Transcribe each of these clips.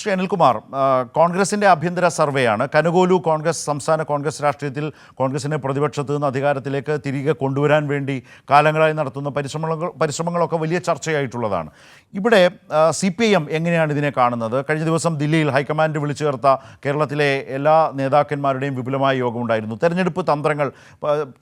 ശ്രീ അനിൽകുമാർ, കോൺഗ്രസിൻ്റെ ആഭ്യന്തര സർവേയാണ്. കനുകോലു സംസ്ഥാന കോൺഗ്രസ് രാഷ്ട്രീയത്തിൽ കോൺഗ്രസിനെ പ്രതിപക്ഷത്ത് നിന്ന് അധികാരത്തിലേക്ക് തിരികെ കൊണ്ടുവരാൻ വേണ്ടി കാലങ്ങളായി നടത്തുന്ന പരിശ്രമങ്ങളൊക്കെ വലിയ ചർച്ചയായിട്ടുള്ളതാണ്. ഇവിടെ CPIM എങ്ങനെയാണ് ഇതിനെ കാണുന്നത്? കഴിഞ്ഞ ദിവസം ദില്ലിയിൽ ഹൈക്കമാൻഡ് വിളിച്ചു ചേർത്ത കേരളത്തിലെ എല്ലാ നേതാക്കന്മാരുടെയും വിപുലമായ യോഗമുണ്ടായിരുന്നു. തെരഞ്ഞെടുപ്പ് തന്ത്രങ്ങൾ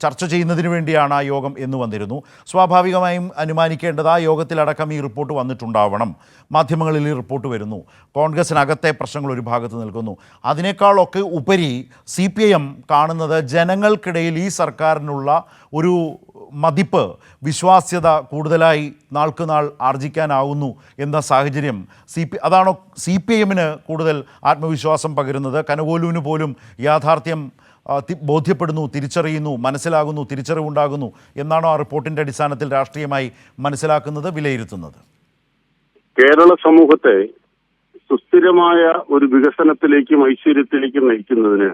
ചർച്ച ചെയ്യുന്നതിന് വേണ്ടിയാണ് ആ യോഗം എന്ന് വന്നിരുന്നു. സ്വാഭാവികമായും അനുമാനിക്കേണ്ടത് ആ യോഗത്തിലടക്കം ഈ റിപ്പോർട്ട് വന്നിട്ടുണ്ടാവണം. മാധ്യമങ്ങളിൽ ഈ റിപ്പോർട്ട് വരുന്നു. കോൺഗ്രസിനകത്തെ പ്രശ്നങ്ങൾ ഒരു ഭാഗത്ത് നിൽക്കുന്നു. അതിനേക്കാളൊക്കെ ഉപരി CPIM കാണുന്നത് ജനങ്ങൾക്കിടയിൽ ഈ സർക്കാരിനുള്ള ഒരു മതിപ്പ്, വിശ്വാസ്യത കൂടുതലായി നാൾക്ക് നാൾ ആർജിക്കാനാവുന്നു എന്ന സാഹചര്യം അതാണോ CPIMന് കൂടുതൽ ആത്മവിശ്വാസം പകരുന്നത്? കനകോലുവിന് പോലും യാഥാർത്ഥ്യം ബോധ്യപ്പെടുന്നു, തിരിച്ചറിയുന്നു, മനസ്സിലാകുന്നു, തിരിച്ചറിവുണ്ടാകുന്നു എന്നാണോ ആ റിപ്പോർട്ടിൻ്റെ അടിസ്ഥാനത്തിൽ രാഷ്ട്രീയമായി മനസ്സിലാക്കുന്നത്, വിലയിരുത്തുന്നത്? കേരള സമൂഹത്തെ സുസ്ഥിരമായ ഒരു വികസനത്തിലേക്കും ഐശ്വര്യത്തിലേക്കും നയിക്കുന്നതിന്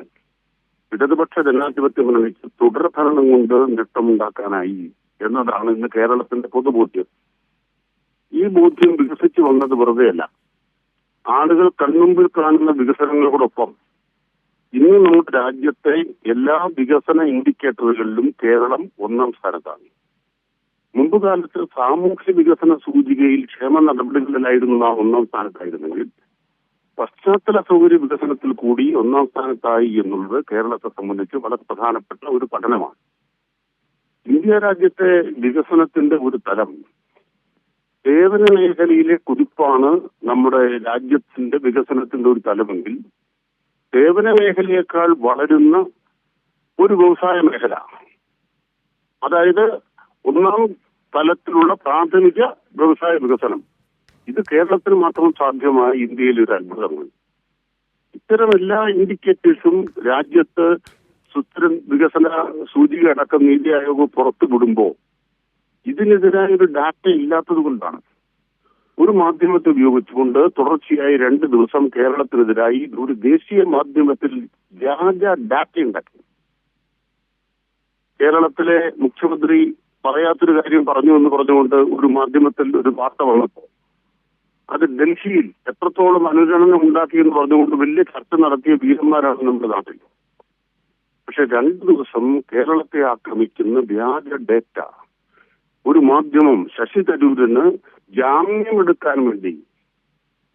ഇടതുപക്ഷ ജനാധിപത്യ മുന്നണിക്ക് തുടർഭരണം കൊണ്ട് നേട്ടമുണ്ടാക്കാനായി എന്നതാണ് ഇന്ന് കേരളത്തിന്റെ പൊതുബോധ്യം. ഈ ബോധ്യം വികസിച്ചു വന്നത് വെറുതെയല്ല. ആളുകൾ കൺമുമ്പിൽ കാണുന്ന വികസനങ്ങളോടൊപ്പം ഇന്ന് നമ്മുടെ രാജ്യത്തെ എല്ലാ വികസന ഇൻഡിക്കേറ്ററുകളിലും കേരളം ഒന്നാം സ്ഥാനത്താണ്. മുമ്പ് കാലത്ത് സാമൂഹ്യ വികസന സൂചികയിൽ ക്ഷേമ നടപടികളിലായിരുന്നു നാം ഒന്നാം സ്ഥാനത്തായിരുന്നെങ്കിൽ പശ്ചാത്തല സൗകര്യ വികസനത്തിൽ കൂടി ഒന്നാം സ്ഥാനത്തായി എന്നുള്ളത് കേരളത്തെ സംബന്ധിച്ച് വളരെ പ്രധാനപ്പെട്ട ഒരു പഠനമാണ്. ഇന്ത്യ രാജ്യത്തെ വികസനത്തിന്റെ ഒരു തലം സേവന മേഖലയിലെ കുതിപ്പാണ് നമ്മുടെ രാജ്യത്തിന്റെ വികസനത്തിന്റെ ഒരു തലമെങ്കിൽ, സേവന മേഖലയേക്കാൾ വളരുന്ന ഒരു വ്യവസായ മേഖല, അതായത് ഒന്നാം തലത്തിലുള്ള പ്രാഥമിക വ്യവസായ വികസനം, ഇത് കേരളത്തിന് മാത്രം സാധ്യമായ ഇന്ത്യയിലെ ഒരു അത്ഭുതമാണ്. ഇത്തരം എല്ലാ ഇൻഡിക്കേറ്റേഴ്സും രാജ്യത്ത് സുസ്ഥിര വികസന സൂചിക അടക്കം നീതി ആയോഗ് പുറത്തുവിടുമ്പോൾ ഇതിനെതിരായ ഒരു ഡാറ്റ ഇല്ലാത്തത് കൊണ്ടാണ് ഒരു മാധ്യമത്തെ ഉപയോഗിച്ചുകൊണ്ട് തുടർച്ചയായി 2 ദിവസം കേരളത്തിനെതിരായി ഒരു ദേശീയ മാധ്യമത്തിൽ വ്യാജ ഡാറ്റ ഉണ്ടാക്കി. കേരളത്തിലെ മുഖ്യമന്ത്രി പറയാത്തൊരു കാര്യം പറഞ്ഞു എന്ന് പറഞ്ഞുകൊണ്ട് ഒരു മാധ്യമത്തിൽ ഒരു വാർത്ത വന്നപ്പോൾ അത് ഡൽഹിയിൽ എത്രത്തോളം അനുരണനം ഉണ്ടാക്കിയെന്ന് പറഞ്ഞുകൊണ്ട് വലിയ ചർച്ച നടത്തിയ വീരന്മാരാണ് നമ്മുടെ നാട്ടിൽ. പക്ഷെ 2 ദിവസം കേരളത്തെ ആക്രമിക്കുന്ന വ്യാജ ഡേറ്റ ഒരു മാധ്യമം ശശി തരൂരിന് ജാമ്യമെടുക്കാൻ വേണ്ടി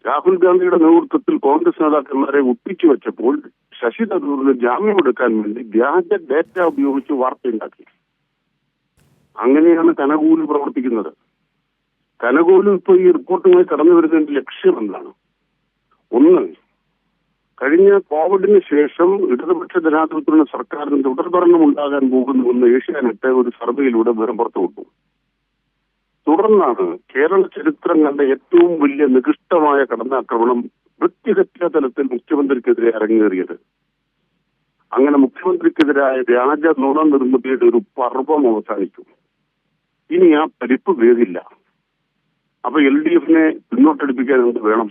രാഹുൽ ഗാന്ധിയുടെ നേതൃത്വത്തിൽ കോൺഗ്രസ് നേതാക്കന്മാരെ ഒപ്പിച്ചു വെച്ചപ്പോൾ ശശി തരൂരിന് ജാമ്യമെടുക്കാൻ വേണ്ടി വ്യാജ ഡേറ്റ ഉപയോഗിച്ച് വാർത്തയുണ്ടാക്കി. അങ്ങനെയാണ് കനകോലു പ്രവർത്തിക്കുന്നത്. കനകോലു ഇപ്പോൾ ഈ റിപ്പോർട്ടുമായി കടന്നു വരുന്നതിന്റെ ലക്ഷ്യം എന്താണ്? ഒന്ന്, കഴിഞ്ഞ കോവിഡിന് ശേഷം ഇടതുപക്ഷ ജനാധിപത്യ സർക്കാരിന് തുടർഭരണം ഉണ്ടാകാൻ പോകുന്നുവെന്ന് ഏഷ്യാനെറ്റ് ഒരു സർവേയിലൂടെ വിവരം പുറത്തുവിട്ടു. തുടർന്നാണ് കേരള ചരിത്രം കണ്ട ഏറ്റവും വലിയ നികൃഷ്ടമായ കടന്നാക്രമണം വ്യക്തിഹത്യാ തലത്തിൽ മുഖ്യമന്ത്രിക്കെതിരെ അരങ്ങേറിയത്. അങ്ങനെ മുഖ്യമന്ത്രിക്കെതിരായ വ്യാജ നുണ നിർമ്മിതിയുടെ ഒരു പർവ്വം അവസാനിക്കും. ഇനി ആ പരിപ്പ് വേദില്ല. അപ്പൊ LDFനെ പിന്നോട്ടടിപ്പിക്കാൻ എന്ത് വേണം?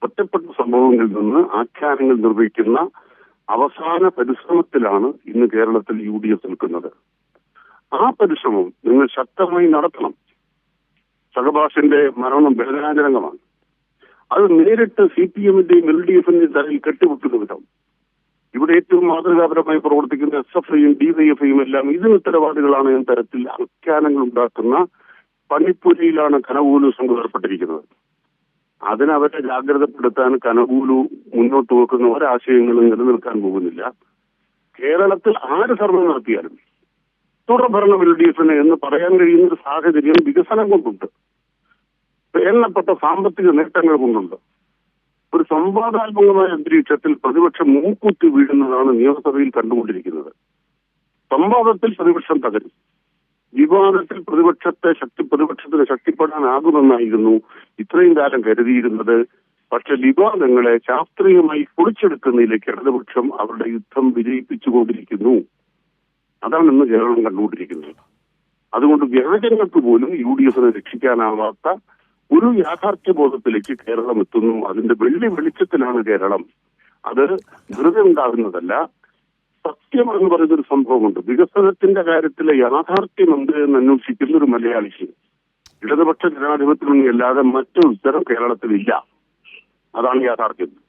ഒറ്റപ്പെട്ട സംഭവങ്ങളിൽ നിന്ന് ആഖ്യാനങ്ങൾ നിർവഹിക്കുന്ന അവസാന പരിശ്രമത്തിലാണ് ഇന്ന് കേരളത്തിൽ UDF നിൽക്കുന്നത്. ആ പരിശ്രമം നിങ്ങൾ ശക്തമായി നടത്തണം. ഷഹബാസിന്റെ മരണം വേദനാജനകമാണ്. അത് നേരിട്ട് CPIMന്റെയും LDFന്റെയും തലയിൽ കെട്ടിവെക്കുന്ന വിധം ഇവിടെ ഏറ്റവും മാതൃകാപരമായി പ്രവർത്തിക്കുന്ന SFIയും DYFയും എല്ലാം ഇതിന് ഉത്തരവാദികളാണ് എന്ന തരത്തിൽ ആഖ്യാനങ്ങൾ ഉണ്ടാക്കുന്ന പണിപ്പുരയിലാണ് കനകോലു സംഘം ഏർപ്പെട്ടിരിക്കുന്നത്. അതിനവരെ ജാഗ്രതപ്പെടുത്താൻ കനകോലു മുന്നോട്ട് വെക്കുന്ന ഒരാശയങ്ങളും നിലനിൽക്കാൻ പോകുന്നില്ല. കേരളത്തിൽ ആര് സർവേ നടത്തിയാലും തുടർഭരണം LDFന് എന്ന് പറയാൻ കഴിയുന്ന ഒരു സാഹചര്യം വികസനം കൊണ്ടുണ്ട്, എണ്ണപ്പെട്ട സാമ്പത്തിക നേട്ടങ്ങൾ കൊണ്ടുണ്ട്. ഒരു സംവാദാത്മകമായ അന്തരീക്ഷത്തിൽ പ്രതിപക്ഷം മൂക്കുത്തി വീഴുന്നതാണ് നിയമസഭയിൽ കണ്ടുകൊണ്ടിരിക്കുന്നത്. സംവാദത്തിൽ പ്രതിപക്ഷം തകരും, വിവാദത്തിൽ പ്രതിപക്ഷത്തിന് ശക്തിപ്പെടാനാകുമെന്നായിരുന്നു ഇത്രയും കാലം കരുതിയിരുന്നത്. പക്ഷെ വിവാദങ്ങളെ ശാസ്ത്രീയമായി പൊളിച്ചെടുക്കുന്നതിലേക്ക് ഇടതുപക്ഷം അവരുടെ യുദ്ധം വിജയിപ്പിച്ചുകൊണ്ടിരിക്കുന്നു. അതാണ് ഇന്ന് കേരളം കണ്ടുകൊണ്ടിരിക്കുന്നത്. അതുകൊണ്ട് വ്യാജങ്ങൾക്ക് പോലും UDFനെ രക്ഷിക്കാനാവാത്ത ഒരു യാഥാർത്ഥ്യബോധത്തിലേക്ക് കേരളം എത്തുന്നു. അതിന്റെ വെളിച്ചത്തിലാണ് കേരളം. അത് വെറുതെ ഉണ്ടാകുന്നതല്ല. സത്യം എന്ന് പറയുന്നൊരു സംഭവമുണ്ട്. വികസനത്തിന്റെ കാര്യത്തിലെ യാഥാർത്ഥ്യം എന്ത് എന്ന് അന്വേഷിക്കുന്ന ഒരു മലയാളിക്ക് ഇടതുപക്ഷ ജനാധിപത്യത്തിലൊന്നും അല്ലാതെ മറ്റൊരു ഉത്തരം കേരളത്തിലില്ല. അതാണ് യാഥാർത്ഥ്യം.